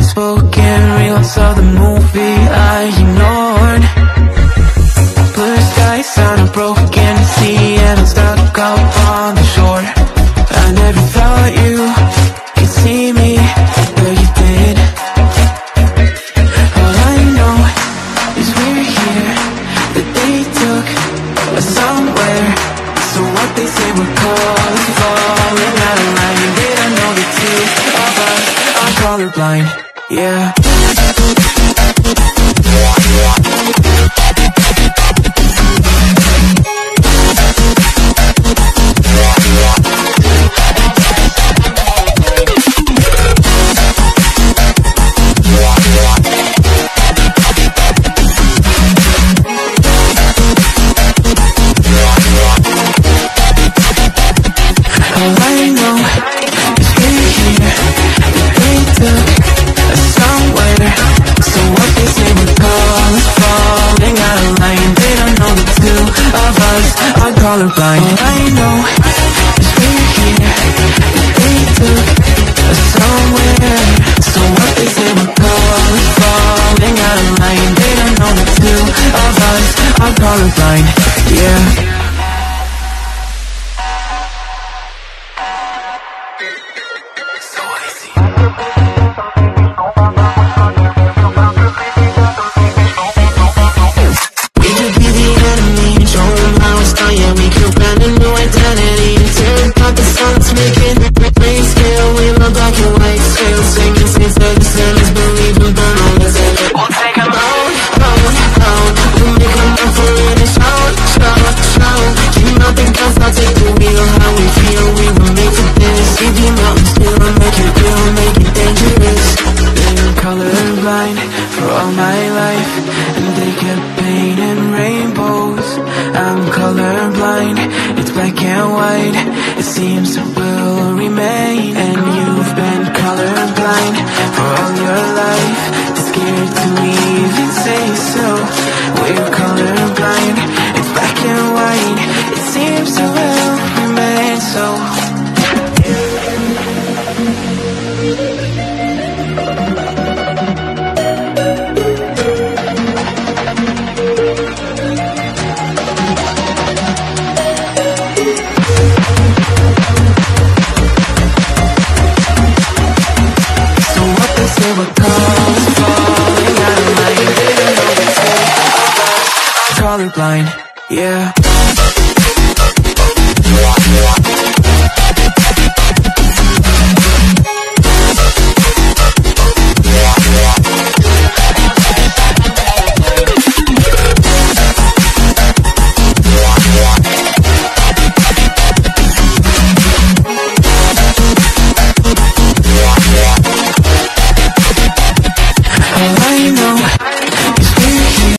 unspoken reels of the movie I ignored. Blue skies on a broken sea, and I'm stuck up on the shore. I never thought you could see me, but you did. All I know is we're here, that they took us somewhere. So what they say we're called, falling out of line. They don't know the two of us are colorblind, yeah. Colorblind. All I know is we're here, they took us somewhere. So what they say we're called, falling out of line. They don't know the two of us are colorblind, yeah. So easy. We could be the enemy, show them how it's done, yeah. We could brand a new identity, tear apart the songs, make it grayscale. We love black and white scale, singing saints of the sinners, believe in burn all this. We'll take them out, out. We'll make them up for it and shout. Keep nothing else, I'll take the wheel. How we feel, we were made for this. We be mountains still, make it real, make it dangerous. Been colorblind for all my life, and they kept painting rainbows. I'm colorblind, it's black and white. It seems it will remain. And you've been colorblind for all your life, too scared to even say so. We're colorblind, it's black and white. It seems it will remain so.